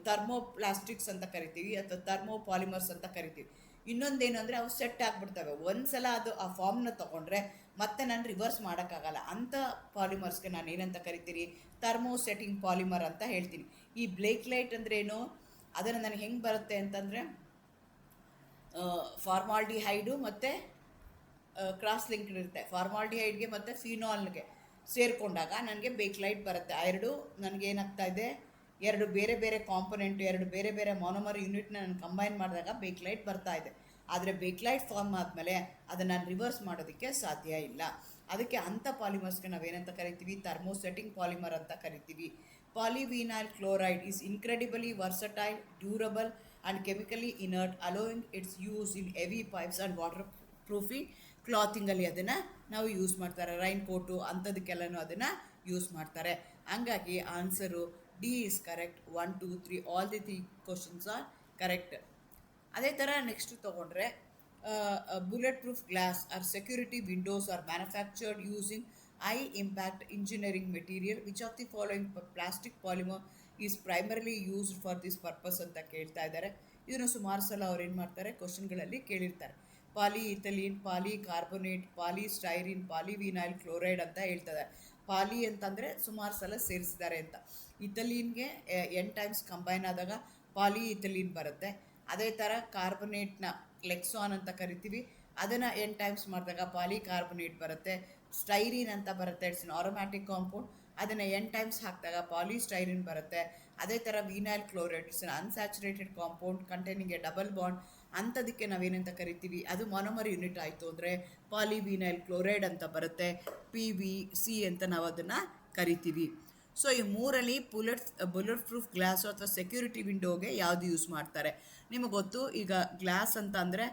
ಥರ್ಮೋಪ್ಲಾಸ್ಟಿಕ್ಸ್ ಅಂತ ಕರಿತೀವಿ ಅಥವಾ ಥರ್ಮೋ ಪಾಲಿಮರ್ಸ್ ಅಂತ ಕರಿತೀವಿ. ಇನ್ನೊಂದೇನು ಅಂದರೆ ಅವು ಸೆಟ್ ಆಗಿಬಿಡ್ತವೆ, ಒಂದ್ಸಲ ಅದು ಆ ಫಾರ್ಮ್ನ ತೊಗೊಂಡ್ರೆ ಮತ್ತೆ ನಾನು ರಿವರ್ಸ್ ಮಾಡೋಕ್ಕಾಗಲ್ಲ. ಅಂಥ ಪಾಲಿಮರ್ಸ್ಗೆ ನಾನು ಏನಂತ ಕರಿತೀನಿ, ಥರ್ಮೋಸೆಟಿಂಗ್ ಪಾಲಿಮರ್ ಅಂತ ಹೇಳ್ತೀನಿ. ಈ ಬೇಕ್ಲೈಟ್ ಅಂದರೆ ಏನು, ಅದನ್ನು ನನಗೆ ಹೆಂಗೆ ಬರುತ್ತೆ ಅಂತಂದರೆ ಫಾರ್ಮಾಲ್ಡಿಹೈಡು ಮತ್ತು ಕ್ರಾಸ್ ಲಿಂಕ್ಡ್ ಇರುತ್ತೆ. ಫಾರ್ಮಾಲ್ಡಿಹೈಡ್ಗೆ ಮತ್ತು ಫಿನಾಲ್ಗೆ ಸೇರಿಕೊಂಡಾಗ ನನಗೆ ಬೇಕ್ಲೈಟ್ ಬರುತ್ತೆ. ಆ ಎರಡು ನನಗೇನಾಗ್ತಾ ಇದೆ, ಎರಡು ಬೇರೆ ಬೇರೆ ಕಾಂಪೊನೆಂಟು, ಎರಡು ಬೇರೆ ಬೇರೆ ಮಾನೋಮರ್ ಯೂನಿಟ್ನ ನಾನು ಕಂಬೈನ್ ಮಾಡಿದಾಗ ಬೇಕ್ಲೈಟ್ ಬರ್ತಾ ಇದೆ. ಆದರೆ ಬೇಕ್ಲೈಟ್ ಫಾರ್ಮ್ ಆದಮೇಲೆ ಅದನ್ನು ರಿವರ್ಸ್ ಮಾಡೋದಕ್ಕೆ ಸಾಧ್ಯ ಇಲ್ಲ. ಅದಕ್ಕೆ ಅಂಥ ಪಾಲಿಮರ್ಸ್ಗೆ ನಾವೇನಂತ ಕರಿತೀವಿ, ಥರ್ಮೋಸೆಟಿಂಗ್ ಪಾಲಿಮರ್ ಅಂತ ಕರಿತೀವಿ. Polyvinyl chloride is incredibly versatile, durable and chemically inert, alloying its use in heavy pipes and water proofing ಕ್ಲಾತಿಂಗಲ್ಲಿ ಅದನ್ನು ನಾವು ಯೂಸ್ ಮಾಡ್ತಾರೆ. ರೈನ್ ಕೋಟು ಅಂಥದಕ್ಕೆಲ್ಲನೂ ಅದನ್ನು ಯೂಸ್ ಮಾಡ್ತಾರೆ. ಹಂಗಾಗಿ answer D is correct. 1, 2, 3 all the 3 questions are correct. ಅದೇ ಥರ next ತೊಗೊಂಡ್ರೆ bullet proof glass or security windows are manufactured using high impact engineering material, which of the following plastic polymer is primarily used for this purpose ಅಂತ ಕೇಳ್ತಾ ಇದ್ದಾರೆ. ಇದನ್ನು ಸುಮಾರು ಸಲ ಅವ್ರು ಏನು ಮಾಡ್ತಾರೆ, ಕ್ವಶನ್ಗಳಲ್ಲಿ ಕೇಳಿರ್ತಾರೆ. Polyethylene, polycarbonate, polystyrene, polyvinyl chloride ಅಂತ ಹೇಳ್ತಾರೆ. ಪಾಲಿ ಅಂತಂದರೆ ಸುಮಾರು ಸಲ ಸೇರಿಸಿದ್ದಾರೆ ಅಂತ. ಇಥಲೀನ್ಗೆ n ಟೈಮ್ಸ್ ಕಂಬೈನ್ ಆದಾಗ ಪಾಲಿಇಥಿಲೀನ್ ಬರುತ್ತೆ. ಅದೇ ಥರ ಕಾರ್ಬೊನೇಟ್ನ ಲೆಕ್ಸಾನ್ ಅಂತ ಕರಿತೀವಿ, ಅದನ್ನು n ಟೈಮ್ಸ್ ಮಾಡಿದಾಗ ಪಾಲಿಕಾರ್ಬೊನೇಟ್ ಬರುತ್ತೆ. ಸ್ಟೈರಿನ್ ಅಂತ ಬರುತ್ತೆ, ಇಟ್ಸ್ ಅನ್ ಆರೋಮ್ಯಾಟಿಕ್ ಕಾಂಪೌಂಡ್, ಅದನ್ನು n ಟೈಮ್ಸ್ ಹಾಕಿದಾಗ ಪಾಲಿಸ್ಟೈರಿನ್ ಬರುತ್ತೆ. ಅದೇ ಥರ vinyl chloride, it's an unsaturated compound containing a double bond, ಅಂಥದಕ್ಕೆ ನಾವೇನಂತ ಕರಿತೀವಿ, ಅದು ಮಾನೋಮರ್ ಯೂನಿಟ್ ಆಯಿತು ಅಂದರೆ ಪಾಲಿವಿನೈಲ್ ಕ್ಲೋರೈಡ್ ಅಂತ ಬರುತ್ತೆ. PVC ಅಂತ ನಾವು ಅದನ್ನು ಕರಿತೀವಿ. ಸೊ ಈ ಮೂರಲ್ಲಿ ಬುಲೆಟ್ ಪ್ರೂಫ್ ಗ್ಲಾಸು ಅಥವಾ ಸೆಕ್ಯೂರಿಟಿ ವಿಂಡೋಗೆ ಯಾವುದು ಯೂಸ್ ಮಾಡ್ತಾರೆ ನಿಮಗೆ ಗೊತ್ತು. ಈಗ ಗ್ಲಾಸ್ ಅಂತ ಅಂದರೆ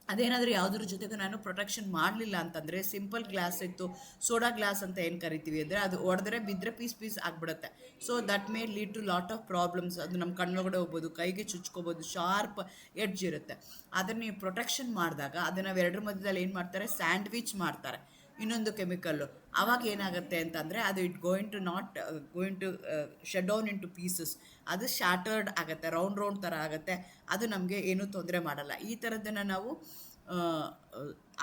ಅದೇನಾದರೂ ಯಾವುದ್ರ ಜೊತೆಗೆ ನಾನು ಪ್ರೊಟೆಕ್ಷನ್ ಮಾಡಲಿಲ್ಲ ಅಂತಂದರೆ, ಸಿಂಪಲ್ ಗ್ಲಾಸ್ ಇತ್ತು, ಸೋಡಾ ಗ್ಲಾಸ್ ಅಂತ ಏನು ಕರಿತೀವಿ ಅಂದರೆ ಅದು ಹೊಡೆದ್ರೆ ಬಿದ್ದರೆ ಪೀಸ್ ಆಗಿಬಿಡುತ್ತೆ. So that may lead to lot of problems. ಅದು ನಮ್ಮ ಕಣ್ಣೊಳಗಡೆ ಹೋಗ್ಬೋದು, ಕೈಗೆ ಚುಚ್ಕೋಬೋದು, ಶಾರ್ಪ್ ಎಡ್ಜ್ ಇರುತ್ತೆ. ಅದನ್ನು ನೀವು ಪ್ರೊಟೆಕ್ಷನ್ ಮಾಡಿದಾಗ ಅದನ್ನು ಎರಡರ ಮಧ್ಯದಲ್ಲಿ ಏನು ಮಾಡ್ತಾರೆ, ಸ್ಯಾಂಡ್ವಿಚ್ ಮಾಡ್ತಾರೆ ಇನ್ನೊಂದು ಕೆಮಿಕಲ್ಲು. ಆವಾಗ ಏನಾಗುತ್ತೆ ಅಂತಂದರೆ ಅದು going to shut down into pieces, ಅದು ಶಾಟರ್ಡ್ ಆಗುತ್ತೆ, ರೌಂಡ್ ಥರ ಆಗುತ್ತೆ. ಅದು ನಮಗೆ ಏನೂ ತೊಂದರೆ ಮಾಡಲ್ಲ. ಈ ಥರದ್ದನ್ನು ನಾವು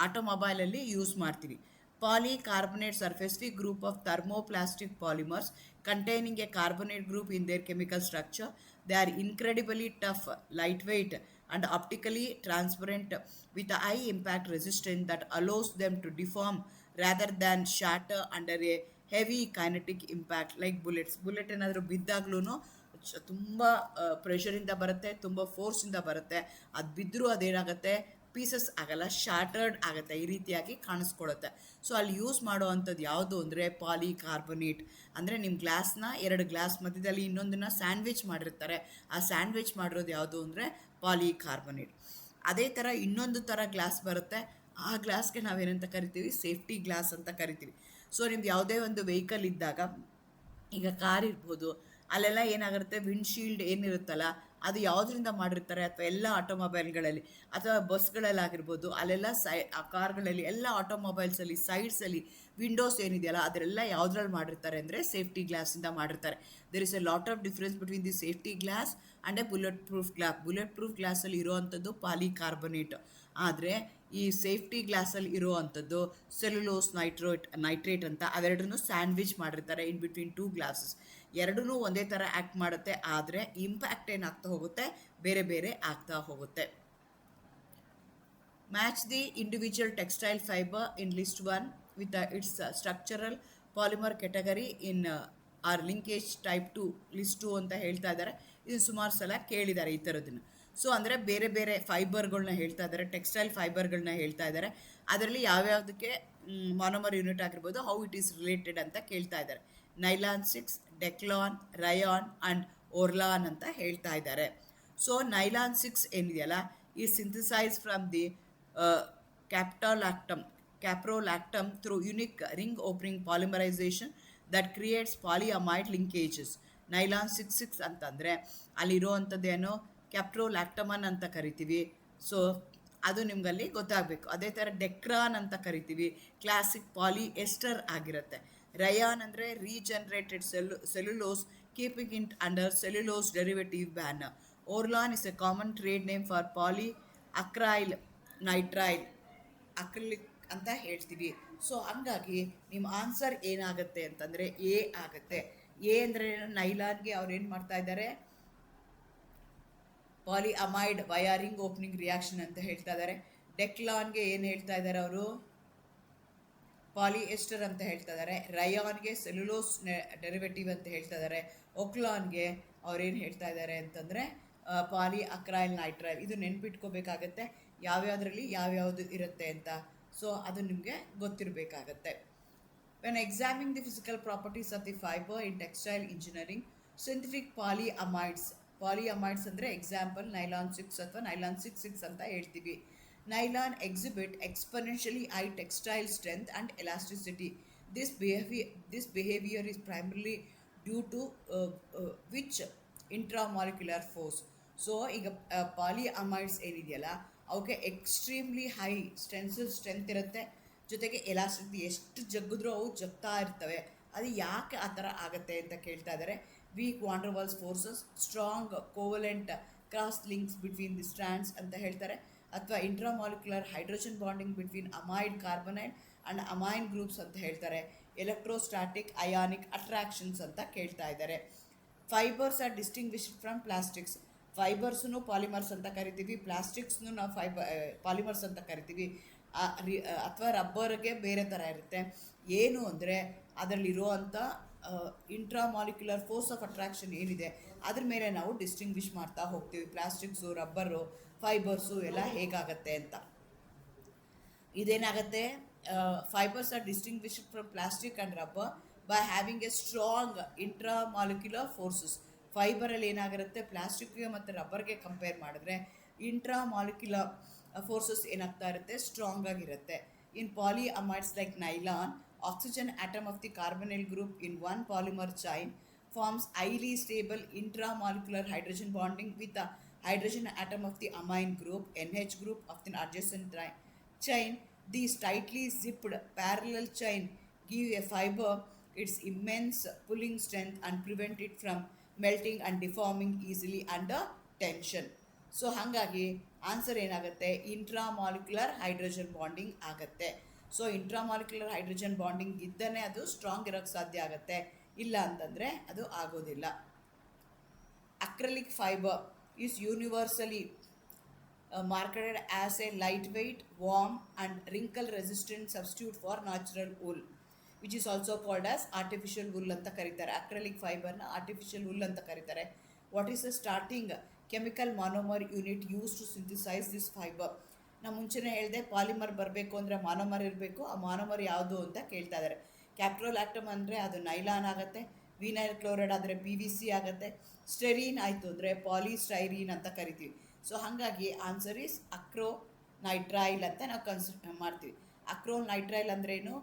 ಆಟೋಮೊಬೈಲಲ್ಲಿ ಯೂಸ್ ಮಾಡ್ತೀವಿ. ಪಾಲಿಕಾರ್ಬೊನೇಟ್ ಸರ್ಫೇಸ್ವಿ group of thermoplastic polymers containing a carbonate group in their chemical structure. They are incredibly tough, lightweight and optically transparent with a high impact resistance that allows them to deform rather than shatter under a heavy kinetic impact like bullets. Bullet ಏನಾದರೂ ಬಿದ್ದಾಗ್ಲೂ ತುಂಬ ಪ್ರೆಷರಿಂದ ಬರುತ್ತೆ, ತುಂಬ ಫೋರ್ಸಿಂದ ಬರುತ್ತೆ. ಅದು ಬಿದ್ದರೂ ಅದೇನಾಗುತ್ತೆ, pieces ಆಗಲ್ಲ, shattered ಆಗುತ್ತೆ, ಈ ರೀತಿಯಾಗಿ ಕಾಣಿಸ್ಕೊಳುತ್ತೆ. ಸೊ ಅಲ್ಲಿ ಯೂಸ್ ಮಾಡೋ ಅಂಥದ್ದು ಯಾವುದು ಅಂದರೆ ಪಾಲಿಕಾರ್ಬೊನೇಟ್. ಅಂದರೆ ನಿಮ್ಮ ಗ್ಲಾಸ್ನ ಎರಡು ಗ್ಲಾಸ್ ಮಧ್ಯದಲ್ಲಿ ಇನ್ನೊಂದನ್ನು ಸ್ಯಾಂಡ್ವಿಚ್ ಮಾಡಿರ್ತಾರೆ, ಆ ಸ್ಯಾಂಡ್ವಿಚ್ ಮಾಡಿರೋದು ಯಾವುದು ಅಂದರೆ ಪಾಲಿಕಾರ್ಬೊನೇಟ್. ಅದೇ ಥರ ಇನ್ನೊಂದು ಥರ ಗ್ಲಾಸ್ ಬರುತ್ತೆ, ಆ ಗ್ಲಾಸ್ಗೆ ನಾವೇನಂತ ಕರಿತೀವಿ, ಸೇಫ್ಟಿ ಗ್ಲಾಸ್ ಅಂತ ಕರಿತೀವಿ. ಸೊ ನಿಮ್ದು ಯಾವುದೇ ಒಂದು ವೆಹಿಕಲ್ ಇದ್ದಾಗ, ಈಗ ಕಾರ್ ಇರ್ಬೋದು, ಅಲ್ಲೆಲ್ಲ ಏನಾಗಿರುತ್ತೆ, ವಿಂಡ್ಶೀಲ್ಡ್ ಏನಿರುತ್ತಲ್ಲ ಅದು ಯಾವುದರಿಂದ ಮಾಡಿರ್ತಾರೆ, ಅಥವಾ ಎಲ್ಲ ಆಟೋಮೊಬೈಲ್ಗಳಲ್ಲಿ ಅಥವಾ ಬಸ್ಗಳಲ್ಲಾಗಿರ್ಬೋದು, ಅಲ್ಲೆಲ್ಲ ಆ ಕಾರ್ಗಳಲ್ಲಿ ಎಲ್ಲ ಆಟೋಮೊಬೈಲ್ಸಲ್ಲಿ ಸೈಡ್ಸಲ್ಲಿ ವಿಂಡೋಸ್ ಏನಿದೆಯಲ್ಲ ಅದರೆಲ್ಲ ಯಾವುದ್ರಲ್ಲಿ ಮಾಡಿರ್ತಾರೆ ಅಂದರೆ ಸೇಫ್ಟಿ ಗ್ಲಾಸಿಂದ ಮಾಡಿರ್ತಾರೆ. There is a lot of difference between the safety glass and a bullet proof glass. Bullet proof ಗ್ಲಾಸಲ್ಲಿ ಇರೋವಂಥದ್ದು ಪಾಲಿಕಾರ್ಬೊನೇಟ್, ಆದರೆ ಈ ಸೇಫ್ಟಿ ಗ್ಲಾಸಲ್ಲಿ ಇರೋವಂಥದ್ದು ಸೆಲ್ಯುಲೋಸ್ ನೈಟ್ರೇಟ್ ಅಂತ, ಅವೆರಡನ್ನೂ ಸ್ಯಾಂಡ್ವಿಚ್ ಮಾಡಿರ್ತಾರೆ ಇನ್ ಬಿಟ್ವೀನ್ 2 ಗ್ಲಾಸಸ್. ಎರಡೂ ಒಂದೇ ಥರ ಆ್ಯಕ್ಟ್ ಮಾಡುತ್ತೆ, ಆದರೆ ಇಂಪ್ಯಾಕ್ಟ್ ಏನಾಗ್ತಾ ಹೋಗುತ್ತೆ, ಬೇರೆ ಬೇರೆ ಆಗ್ತಾ ಹೋಗುತ್ತೆ. Match the individual textile fibre in list 1 with its structural polymer category in or linkage type 2 list 2 ಅಂತ ಹೇಳ್ತಾ ಇದ್ದಾರೆ. ಇದು ಸುಮಾರು ಸಲ ಕೇಳಿದ್ದಾರೆ ಈ ಥರದನ್ನು. ಸೊ ಅಂದರೆ ಬೇರೆ ಬೇರೆ ಫೈಬರ್ಗಳನ್ನ ಹೇಳ್ತಾ ಇದ್ದಾರೆ, ಟೆಕ್ಸ್ಟೈಲ್ ಫೈಬರ್ಗಳನ್ನ ಹೇಳ್ತಾ ಇದ್ದಾರೆ. ಅದರಲ್ಲಿ ಯಾವ್ಯಾವುದಕ್ಕೆ ಮಾನೋಮರ್ ಯೂನಿಟ್ ಆಗಿರ್ಬೋದು, ಹೌ ಇಟ್ ಈಸ್ ರಿಲೇಟೆಡ್ ಅಂತ ಕೇಳ್ತಾ ಇದ್ದಾರೆ. Nylon 6, Dacron, rayon and Orlon ಅಂತ ಹೇಳ್ತಾ ಇದ್ದಾರೆ. ಸೊ ನೈಲಾನ್ 6 ಏನಿದೆಯಲ್ಲ, ಈ synthesise from the caprolactam through unique ring opening polymerization that creates polyamide linkages. Nylon 6 ಅಂತಂದರೆ ಅಲ್ಲಿರೋವಂಥದ್ದೇನೋ ಕ್ಯಾಪ್ರೋಲ್ಯಾಕ್ಟಮನ್ ಅಂತ ಕರಿತೀವಿ. ಸೊ ಅದು ನಿಮ್ಗಲ್ಲಿ ಗೊತ್ತಾಗಬೇಕು. ಅದೇ ಥರ ಡೆಕ್ರಾನ್ ಅಂತ ಕರಿತೀವಿ, ಕ್ಲಾಸಿಕ್ ಪಾಲಿಎಸ್ಟರ್ ಆಗಿರುತ್ತೆ. ರಯಾನ್ ಅಂದರೆ regenerated cellulose keeping it under cellulose derivative ban. Orlon is a common trade name for polyacrylonitrile acrylic ಅಂತ ಹೇಳ್ತೀವಿ. ಸೊ ಹಂಗಾಗಿ ನಿಮ್ಮ ಆನ್ಸರ್ ಏನಾಗುತ್ತೆ ಅಂತಂದರೆ ಎ ಆಗುತ್ತೆ. ಎ ಅಂದರೆ ನೈಲಾನ್ಗೆ ಅವ್ರು ಏನು ಮಾಡ್ತಾ ಇದ್ದಾರೆ, ಪಾಲಿಅಮೈಡ್ ವಯಾರಿಂಗ್ ಓಪನಿಂಗ್ ರಿಯಾಕ್ಷನ್ ಅಂತ ಹೇಳ್ತಾ ಇದ್ದಾರೆ. ಡೆಕ್ಲಾನ್ಗೆ ಏನು ಹೇಳ್ತಾ ಇದ್ದಾರೆ ಅವರು, ಪಾಲಿಎಸ್ಟರ್ ಅಂತ ಹೇಳ್ತಾ ಇದ್ದಾರೆ. ರಯಾನ್ಗೆ ಸೆಲ್ಯುಲೋಸ್ ಡೆರಿವೇಟಿವ್ ಅಂತ ಹೇಳ್ತಾ ಇದ್ದಾರೆ. ಒಕ್ಲಾನ್ಗೆ ಅವ್ರೇನು ಹೇಳ್ತಾ ಇದ್ದಾರೆ ಅಂತಂದರೆ ಪಾಲಿ ಅಕ್ರೈಲ್ ನೈಟ್ರೈಲ್. ಇದು ನೆನ್ಪಿಟ್ಕೋಬೇಕಾಗತ್ತೆ ಯಾವ್ಯಾವುದರಲ್ಲಿ ಯಾವ್ಯಾವುದು ಇರುತ್ತೆ ಅಂತ. ಸೊ ಅದು ನಿಮಗೆ ಗೊತ್ತಿರಬೇಕಾಗತ್ತೆ. When examining the physical properties of the fibre in textile engineering, synthetic polyamides ಅಂದರೆ ಎಕ್ಸಾಂಪಲ್ ನೈಲಾನ್ 6 ಅಥವಾ ನೈಲಾನ್ 6 ಅಂತ ಹೇಳ್ತೀವಿ. Nylon exhibit exponentially high textile strength and elasticity. This behavior is primarily due to which intramolecular force. So ಈಗ polyamides ಏನಿದೆಯಲ್ಲ ಅವಕ್ಕೆ extremely high tensile strength ಇರುತ್ತೆ, ಜೊತೆಗೆ elasticity, ಎಷ್ಟು ಜಗ್ಗಿದ್ರೂ ಅವು ಜಗ್ತಾ ಇರ್ತವೆ. ಅದು ಯಾಕೆ ಆ ಥರ ಆಗುತ್ತೆ ಅಂತ ಕೇಳ್ತಾ ಇದ್ದಾರೆ. Weak van der Waals forces, strong covalent cross links between the strands ಅಂತ ಹೇಳ್ತಾರೆ, ಅಥವಾ intramolecular hydrogen bonding between amide carbonide and amine groups ಅಂತ ಹೇಳ್ತಾರೆ, ಎಲೆಕ್ಟ್ರೋಸ್ಟಾಟಿಕ್ ಅಯಾನಿಕ್ ಅಟ್ರಾಕ್ಷನ್ಸ್ ಅಂತ ಕೇಳ್ತಾ ಇದ್ದಾರೆ. Fibres are distinguished from plastics. ಫೈಬರ್ಸ್ನು ಪಾಲಿಮರ್ಸ್ ಅಂತ ಕರಿತೀವಿ, ಪ್ಲಾಸ್ಟಿಕ್ಸ್ನು ನಾವು ಪಾಲಿಮರ್ಸ್ ಅಂತ ಕರಿತೀವಿ. ಅಥವಾ ರಬ್ಬರ್ಗೆ ಬೇರೆ ಥರ ಇರುತ್ತೆ. ಏನು ಅಂದರೆ ಅದರಲ್ಲಿರುವಂಥ ಇಂಟ್ರಾಮಾಲಿಕ್ಯುಲರ್ ಫೋರ್ಸ್ ಆಫ್ ಅಟ್ರಾಕ್ಷನ್ ಏನಿದೆ ಅದ್ರ ಮೇಲೆ ನಾವು ಡಿಸ್ಟಿಂಗ್ವಿಷ್ ಮಾಡ್ತಾ ಹೋಗ್ತೀವಿ. ಪ್ಲಾಸ್ಟಿಕ್ಸು, ರಬ್ಬರು, ಫೈಬರ್ಸು ಎಲ್ಲ ಹೇಗಾಗತ್ತೆ ಅಂತ. ಇದೇನಾಗುತ್ತೆ, fibres are distinguished from plastic and rubber by having a strong intramolecular forces. ಫೈಬರಲ್ಲಿ ಏನಾಗಿರುತ್ತೆ, ಪ್ಲಾಸ್ಟಿಕ್ಗೆ ಮತ್ತು ರಬ್ಬರ್ಗೆ ಕಂಪೇರ್ ಮಾಡಿದ್ರೆ ಇಂಟ್ರಾಮಾಲಿಕ್ಯುಲರ್ ಫೋರ್ಸಸ್ ಏನಾಗ್ತಾ ಇರುತ್ತೆ, ಸ್ಟ್ರಾಂಗ್ ಆಗಿರುತ್ತೆ. In polyamides like nylon, oxygen atom of the carbonyl group in one polymer chain forms highly stable intramolecular hydrogen bonding with the hydrogen atom of the amine group, NH group of the adjacent chain. These tightly zipped parallel chain give a fiber its immense pulling strength and prevent it from melting and deforming easily under tension. So ಹಾಗಾಗಿ answer ಏನಾಗುತ್ತೆ, intramolecular hydrogen bonding ಆಗುತ್ತೆ. So intramolecular hydrogen bonding ಇದ್ದನೇ ಅದು strong ಇರೋಕ್ಕೆ ಸಾಧ್ಯ ಆಗುತ್ತೆ, ಇಲ್ಲ ಅಂತಂದರೆ ಅದು ಆಗೋದಿಲ್ಲ. Acrylic fibre is universally marketed as a light weight, warm and wrinkle resistant substitute for natural wool, which is also called as artificial wool ಅಂತ ಕರೀತಾರೆ. ಅಕ್ರಲಿಕ್ ಫೈಬರ್ನ ಆರ್ಟಿಫಿಷಿಯಲ್ ವೂಲ್ ಅಂತ ಕರೀತಾರೆ. What is the starting chemical monomer unit use to synthesise this fibre? ನಾನು ಮುಂಚೆನೇ ಹೇಳಿದೆ, polymer ಬರಬೇಕು ಅಂದರೆ ಮಾನೋಮರ್ ಇರಬೇಕು. ಆ ಮಾನೋಮರ್ ಯಾವುದು ಅಂತ ಕೇಳ್ತಾ ಇದ್ದಾರೆ. ಕ್ಯಾಪ್ರೋಲ್ಯಾಕ್ಟಮ್ ಅಂದರೆ ಅದು ನೈಲಾನ್ ಆಗುತ್ತೆ, ವಿನೈಲ್ ಕ್ಲೋರೈಡ್ ಆದರೆ PVC ಆಗುತ್ತೆ, ಸ್ಟೆರೀನ್ ಆಯಿತು ಅಂದರೆ ಪಾಲಿಸ್ಟೈರೀನ್ ಅಂತ ಕರಿತೀವಿ. ಸೊ ಹಾಗಾಗಿ ಆನ್ಸರ್ ಈಸ್ ಅಕ್ರೋನೈಟ್ರೈಲ್ ಅಂತ ನಾವು ಕನ್ಸಿಡರ್ ಮಾಡ್ತೀವಿ. ಅಕ್ರೋನೈಟ್ರೈಲ್ ಅಂದ್ರೇನು,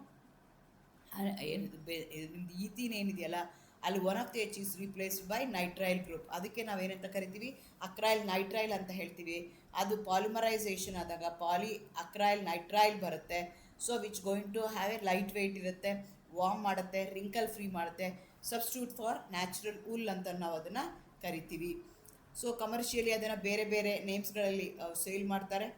ನಿಮ್ದು ಈಥೀನ್ ಏನಿದೆಯಲ್ಲ ಅಲ್ಲಿ one of the H is replaced by nitrile group. ಅದಕ್ಕೆ ನಾವೇನಂತ ಕರಿತೀವಿ, ಅಕ್ರೈಲ್ ನೈಟ್ರೈಲ್ ಅಂತ ಹೇಳ್ತೀವಿ. ಅದು ಪಾಲಿಮರೈಸೇಷನ್ ಆದಾಗ ಪಾಲಿ ಅಕ್ರೈಲ್ ನೈಟ್ರೈಲ್ ಬರುತ್ತೆ. So which going to have a light weight ಇರುತ್ತೆ, ವಾರ್ಮ್ ಮಾಡುತ್ತೆ, ರಿಂಕಲ್ ಫ್ರೀ ಮಾಡುತ್ತೆ, ಸಬ್ಸ್ಟಿಟ್ಯೂಟ್ ಫಾರ್ ನ್ಯಾಚುರಲ್ ವೂಲ್ ಅಂತ ನಾವು ಅದನ್ನು ಕರಿತೀವಿ. ಸೊ ಕಮರ್ಷಿಯಲಿ ಅದನ್ನು ಬೇರೆ ಬೇರೆ ನೇಮ್ಸ್ಗಳಲ್ಲಿ ಸೇಲ್ ಮಾಡ್ತಾರೆ.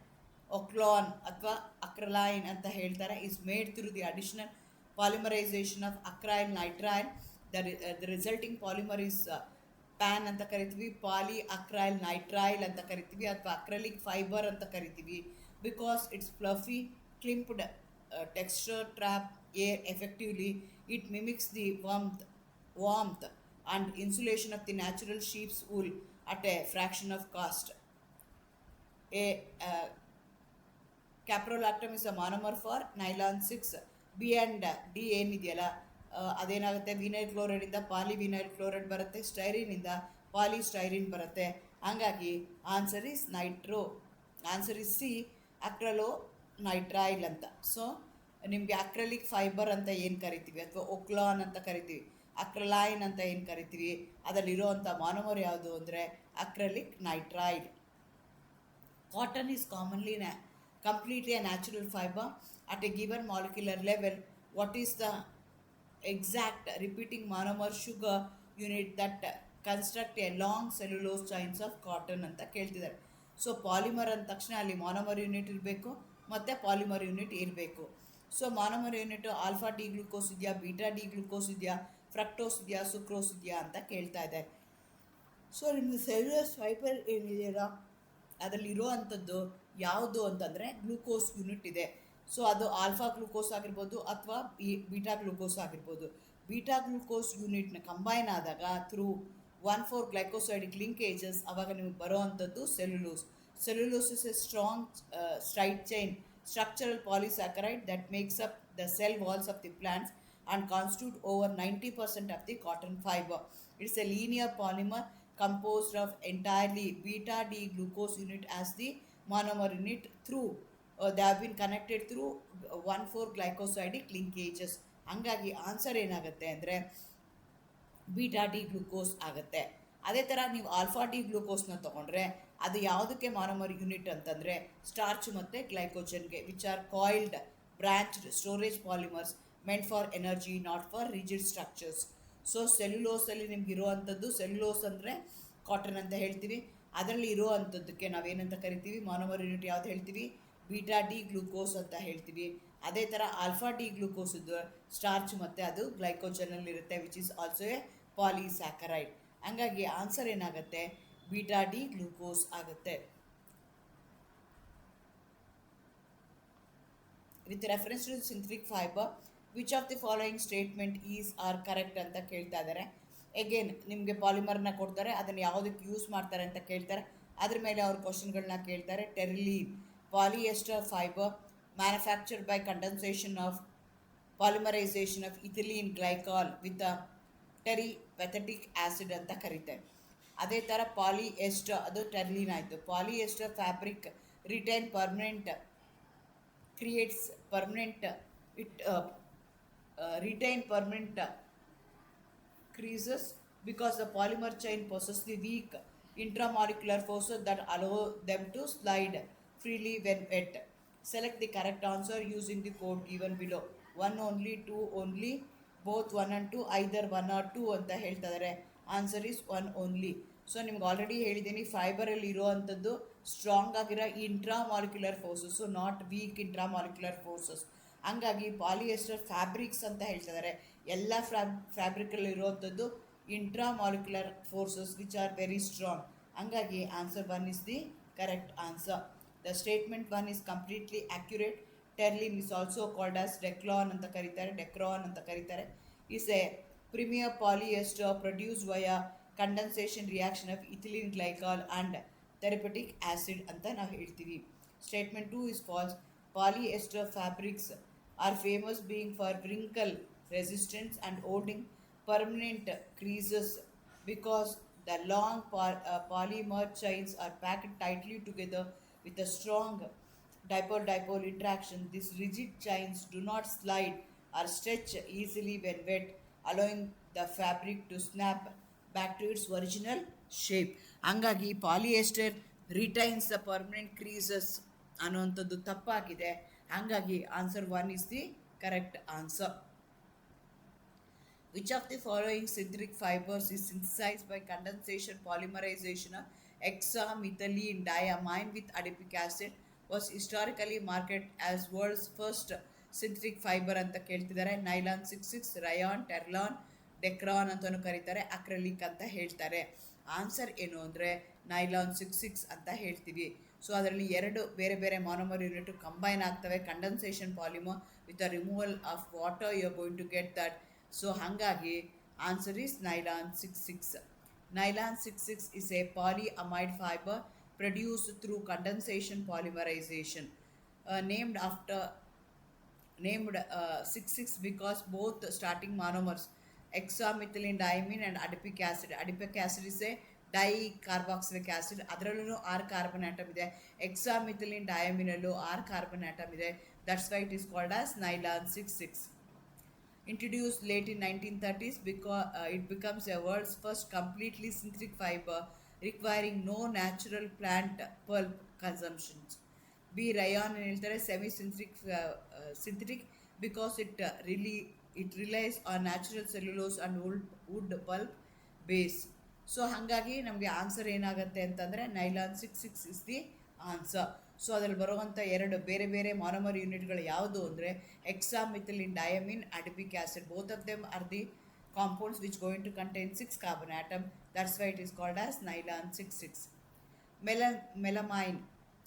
ಒಕ್ಲಾನ್ ಅಥವಾ ಅಕ್ರಲೈನ್ ಅಂತ ಹೇಳ್ತಾರೆ. Is made through the additional polymerization of acrylonitrile. The resulting polymer is PAN ಅಂತ ಕರಿತೀವಿ, ಪಾಲಿ ಅಕ್ರೈಲ್ ನೈಟ್ರೈಲ್ ಅಂತ ಕರಿತೀವಿ, ಅಥವಾ ಅಕ್ರಲಿಕ್ ಫೈಬರ್ ಅಂತ ಕರಿತೀವಿ. Because it's fluffy crimped texture trap air effectively. It mimics the warmth and insulation of the natural sheep's wool at a fraction of cost. A caprolactam is a monomer for nylon 6. B and D ಏನಿದೆಯಲ್ಲ, ಅದೇನಾಗುತ್ತೆ, vinyl ಕ್ಲೋರೈಡಿಂದ polyvinyl chloride ಬರುತ್ತೆ, ಸ್ಟೈರಿನಿಂದ polystyrene ಬರುತ್ತೆ. ಹಂಗಾಗಿ answer is nitro, answer is C, acrylonitrile ಅಂತ. So ನಿಮಗೆ acrylic fibre ಅಂತ ಏನು ಕರಿತೀವಿ, ಅಥವಾ ಒಕ್ಲಾನ್ ಅಂತ ಕರಿತೀವಿ, ಅಕ್ರಲೈನ್ ಅಂತ ಏನು ಕರಿತೀವಿ, ಅದರಲ್ಲಿರುವಂಥ ಮಾನೋಮರ್ ಯಾವುದು ಅಂದರೆ acrylic ನೈಟ್ರೈಲ್. Cotton is commonly completely a natural fiber at a given molecular level. What is the exact repeating monomer sugar unit that construct a long cellulose chains of cotton ಅಂತ ಕೇಳ್ತಿದ್ದಾರೆ. ಸೊ ಪಾಲಿಮರ್ ಅಂದ ತಕ್ಷಣ ಅಲ್ಲಿ monomer unit ಇರಬೇಕು ಮತ್ತು polymer unit ಇರಬೇಕು. So monomer unit alpha D glucose ಇದೆಯಾ, beta D glucose ಇದೆಯಾ, ಫ್ರಕ್ಟೋಸ್ ಇದೆಯಾ, ಸುಕ್ರೋಸ್ ಇದೆಯಾ ಅಂತ ಕೇಳ್ತಾ ಇದ್ದಾರೆ. ಸೊ ನಿಮ್ಮದು ಸೆಲ್ಯುಲೋಸ್ ಫೈಬರ್ ಏನಿದೆಯಲ್ಲ ಅದರಲ್ಲಿರೋ ಅಂಥದ್ದು ಯಾವುದು ಅಂತಂದರೆ ಗ್ಲೂಕೋಸ್ ಯೂನಿಟ್ ಇದೆ. ಸೊ ಅದು ಆಲ್ಫಾ ಗ್ಲೂಕೋಸ್ ಆಗಿರ್ಬೋದು ಅಥವಾ ಬೀಟಾ ಗ್ಲೂಕೋಸ್ ಆಗಿರ್ಬೋದು. ಬೀಟಾ ಗ್ಲೂಕೋಸ್ ಯೂನಿಟ್ನ ಕಂಬೈನ್ ಆದಾಗ ಥ್ರೂ 1,4 ಗ್ಲೈಕೋಸೈಡಿಕ್ ಲಿಂಕೇಜಸ್ ಅವಾಗ ನಿಮಗೆ ಬರೋ ಅಂಥದ್ದು cellulose. Cellulose is A strong straight chain structural polysaccharide that makes up the cell walls of the plants and constitute over 90% of the cotton fiber. It's a linear polymer composed of entirely beta D glucose unit as the monomer unit through they have been connected through 1,4 glycosidic linkages. ಹಂಗಾಗಿ answer ಏನಾಗುತ್ತೆ ಅಂದರೆ beta D glucose ಆಗುತ್ತೆ. ಅದೇ ಥರ ನೀವು alpha D ಗ್ಲೂಕೋಸ್ನ ತೊಗೊಂಡ್ರೆ ಅದು ಯಾವುದಕ್ಕೆ ಮಾನೋಮರ್ ಯೂನಿಟ್ ಅಂತಂದರೆ ಸ್ಟಾರ್ಚ್ ಮತ್ತು ಗ್ಲೈಕೋಜನ್ಗೆ, which are coiled branched storage polymers meant for energy not for rigid structures. So ಸೆಲ್ಯುಲೋಸಲ್ಲಿ ನಿಮ್ಗೆ ಇರುವಂಥದ್ದು, ಸೆಲ್ಯುಲೋಸ್ ಅಂದರೆ ಕಾಟನ್ ಅಂತ ಹೇಳ್ತೀವಿ, ಅದರಲ್ಲಿ ಇರುವಂಥದ್ದಕ್ಕೆ ನಾವೇನಂತ ಕರಿತೀವಿ, ಮಾನೋಮರ್ ಯೂನಿಟ್ ಯಾವ್ದು ಹೇಳ್ತೀವಿ, ಬೀಟಾ ಡಿ ಗ್ಲೂಕೋಸ್ ಅಂತ ಹೇಳ್ತೀವಿ. ಅದೇ ಥರ ಆಲ್ಫಾ ಡಿ ಗ್ಲೂಕೋಸ್ ಇದು ಸ್ಟಾರ್ಚ್ ಮತ್ತು ಅದು ಗ್ಲೈಕೋಜನಲ್ಲಿರುತ್ತೆ, which is also a polysaccharide. ಹಂಗಾಗಿ ಆನ್ಸರ್ ಏನಾಗುತ್ತೆ, ಬೀಟಾ ಡಿ ಗ್ಲೂಕೋಸ್ ಆಗುತ್ತೆ. With reference to synthetic fibre which of the following statement is are correct ಅಂತ ಕೇಳ್ತಾ ಇದ್ದಾರೆ. ಎಗೇನ್ ನಿಮಗೆ ಪಾಲಿಮರ್ನ ಕೊಡ್ತಾರೆ, ಅದನ್ನು ಯಾವುದಕ್ಕೆ ಯೂಸ್ ಮಾಡ್ತಾರೆ ಅಂತ ಕೇಳ್ತಾರೆ, ಅದ್ರ ಮೇಲೆ ಅವ್ರ ಕ್ವಶನ್ಗಳನ್ನ ಕೇಳ್ತಾರೆ. Terylene polyester fibre manufactured by condensation of polymerization of ethylene glycol with terephthalic acid ಅಂತ ಕರೀತಾರೆ. ಅದೇ ಥರ ಪಾಲಿಯೆಸ್ಟರ್ ಅದು ಟೆರ್ಲಿನ್ ಆಯಿತು. Polyester fabric retain permanent creates permanent retain permanent creases because the polymer chain possesses the weak intramolecular forces that allow them to slide freely when wet. Select the correct answer using the code given below. 1 only, 2 only, both 1 and 2, either 1 or 2 ಅಂತ ಹೇಳ್ತಾ ಇದ್ದಾರೆ. Answer is 1 only. So ನಿಮ್ಗೆ already ಹೇಳಿದ್ದೀನಿ, ಫೈಬರಲ್ಲಿ ಇರುವಂಥದ್ದು strong ಆಗಿರೋ intramolecular forces, not weak intramolecular forces. ಹಂಗಾಗಿ polyester fabrics ಅಂತ ಹೇಳ್ತಿದ್ದಾರೆ. ಎಲ್ಲ ಫ್ಯಾಬ್ರಿಕಲ್ಲಿ ಇರುವಂಥದ್ದು intramolecular forces which are very strong. ಹಂಗಾಗಿ answer 1 is the correct answer. The statement 1 is completely accurate. Terylene is also called as Declan ಅಂತ ಕರೀತಾರೆ, ಡೆಕ್ರಾನ್ ಅಂತ ಕರೀತಾರೆ. Is a premier polyester produce via condensation reaction of ethylene glycol and therapeutic acid ಅಂತ ನಾವು ಹೇಳ್ತೀವಿ. Statement 2 is false. Polyester fabrics are famous being for wrinkle resistance and holding permanent creases because the long polymer chains are packed tightly together with a strong dipole-dipole interaction. These rigid chains do not slide or stretch easily when wet, allowing the fabric to snap back to its original shape. ಹಂಗಾಗಿ polyester retains the permanent creases ಅನ್ನುವಂಥದ್ದು ತಪ್ಪಾಗಿದೆ. ಹಾಗಾಗಿ answer 1 is the correct answer. Which of the following synthetic fibres is synthesised by condensation polymerisation hexamethylene diamine with adipic acid was historically marketed as world's first synthetic fibre ಅಂತ ಕೇಳ್ತಿದ್ದಾರೆ. Nylon 66, Riyan, ಟೆರ್ಲಾನ್, ಡೆಕ್ರಾನ್ ಅಂತಲೂ ಕರೀತಾರೆ, acrylic ಅಂತ ಹೇಳ್ತಾರೆ. Answer ಏನು ಅಂದರೆ nylon 66 ಅಂತ ಹೇಳ್ತೀವಿ. ಸೊ ಅದರಲ್ಲಿ ಎರಡು ಬೇರೆ ಬೇರೆ ಮಾನೋಮರ್ ಯೂನಿಟ್ ಕಂಬೈನ್ ಆಗ್ತವೆ. Condensation polymer with a removal of water you are going to get that. So ಹಾಗಾಗಿ answer is nylon 66. Nylon 66 is a polyamide fiber produced through condensation polymerization, named 66 because both starting monomers hexamethylene diamine and adipic acid is a dicarboxylic acid. ಅದರಲ್ಲೂ R carbon atom ಇದೆ. ಹೆಕ್ಸಾಮಿಥಿಲಿನ್ ಡಯಾಮಿನಲ್ಲೂ R carbon atom ಇದೆ. That's why it is called as nylon 66. Introduced late in 1930s because it becomes a world's first completely synthetic fiber requiring no natural plant pulp consumptions. B rayon ಹೇಳ್ತಾರೆ semi synthetic because it relies on natural cellulose and wood pulp base. So ಹಾಗಾಗಿ ನಮಗೆ answer ಏನಾಗುತ್ತೆ ಅಂತಂದರೆ nylon 66 is the answer. So ಅದರಲ್ಲಿ ಬರುವಂಥ ಎರಡು ಬೇರೆ ಬೇರೆ ಮಾನೋಮರ್ ಯೂನಿಟ್ಗಳು ಯಾವುದು ಅಂದರೆ hexamethylene diamine, adipic acid. Both of them are the compounds which going to contain 6 carbon atom. That's why it is called as nylon 66. Melamine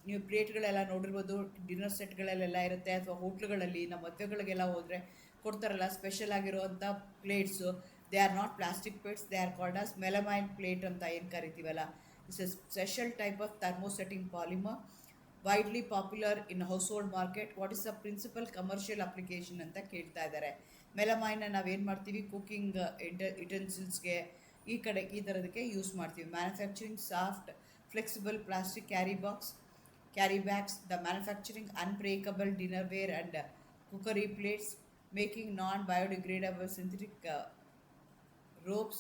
ನೀವು ಪ್ಲೇಟ್ಗಳೆಲ್ಲ ನೋಡಿರ್ಬೋದು, ಡಿನ್ನರ್ ಸೆಟ್ಗಳಲ್ಲೆಲ್ಲ ಇರುತ್ತೆ, ಅಥವಾ ಹೋಟ್ಲುಗಳಲ್ಲಿ ನಮ್ಮ ಮದುವೆಗಳಿಗೆಲ್ಲ ಹೋದರೆ ಕೊಡ್ತಾರಲ್ಲ ಸ್ಪೆಷಲ್ ಆಗಿರುವಂಥ plates. They are not plastic plates, they are called as melamine plate ಅಂತ ಏನು ಕರಿತೀವಲ್ಲ. It's a special type of thermosetting polymer widely popular in household market. What is the principal commercial application ಅಂತ ಕೇಳ್ತಾ ಇದ್ದಾರೆ. ಮೆಲಮೈನ್ನ ನಾವೇನು ಮಾಡ್ತೀವಿ, cooking ಯುಟೆನ್ಸಿಲ್ಸ್ಗೆ ಈ ಥರದಕ್ಕೆ ಯೂಸ್ ಮಾಡ್ತೀವಿ. Manufacturing soft flexible plastic carry bags, the manufacturing unbreakable dinnerware and cookery plates, making non-biodegradable synthetic ropes,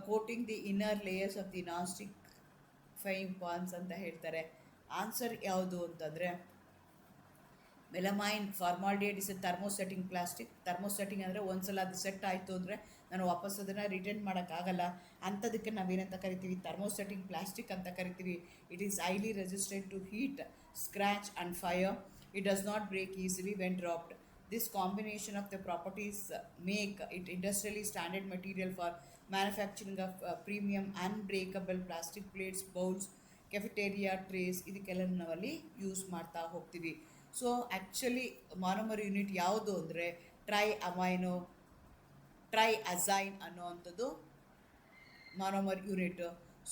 coating the inner layers of the non-stick frying pans ಅಂತ ಹೇಳ್ತಾರೆ. ಆನ್ಸರ್ ಯಾವುದು ಅಂತಂದರೆ melamine formaldehyde is A thermosetting plastic. Thermosetting ಅಂದರೆ ಒಂದ್ಸಲ ಅದು set ಆಯಿತು ಅಂದರೆ ನಾನು ವಾಪಸ್ ಅದನ್ನು ರಿಟರ್ನ್ ಮಾಡೋಕ್ಕಾಗಲ್ಲ. ಅಂಥದಕ್ಕೆ ನಾವೇನಂತ ಕರಿತೀವಿ, ಥರ್ಮೋಸೆಟ್ಟಿಂಗ್ ಪ್ಲಾಸ್ಟಿಕ್ ಅಂತ ಕರಿತೀವಿ. It is highly resistant to heat, scratch and fire. It does not break easily when dropped. This combination of the properties make it industrially standard material for manufacturing of premium unbreakable plastic plates, bowls, cafeteria trays. ಇದಕ್ಕೆಲ್ಲ ನಾವಲ್ಲಿ use ಮಾಡ್ತಾ ಹೋಗ್ತೀವಿ. So actually monomer unit ಯಾವುದು ಅಂದರೆ triazine ಅನ್ನೋವಂಥದ್ದು monomer unit.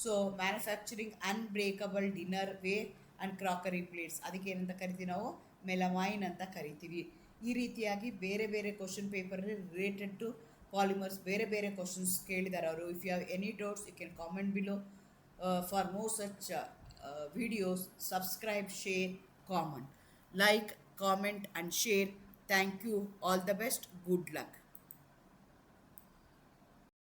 So manufacturing unbreakable dinner ware and crockery plates, ಅದಕ್ಕೆ ಏನಂತ ಕರಿತೀವಿ ನಾವು, ಮೆಲಮೈನ್ ಅಂತ ಕರಿತೀವಿ. ಈ ರೀತಿಯಾಗಿ ಬೇರೆ ಬೇರೆ ಕ್ವಶನ್ ಪೇಪರಲ್ಲಿ ರಿಲೇಟೆಡ್ ಟು ಪಾಲಿಮರ್ಸ್ ಬೇರೆ ಬೇರೆ ಕ್ವಶನ್ಸ್ ಕೇಳಿದ್ದಾರೆ ಅವರು. If you have any doubts you can comment below. For more such videos, subscribe, share, comment, like, comment and share. Thank you. All the best. Good luck.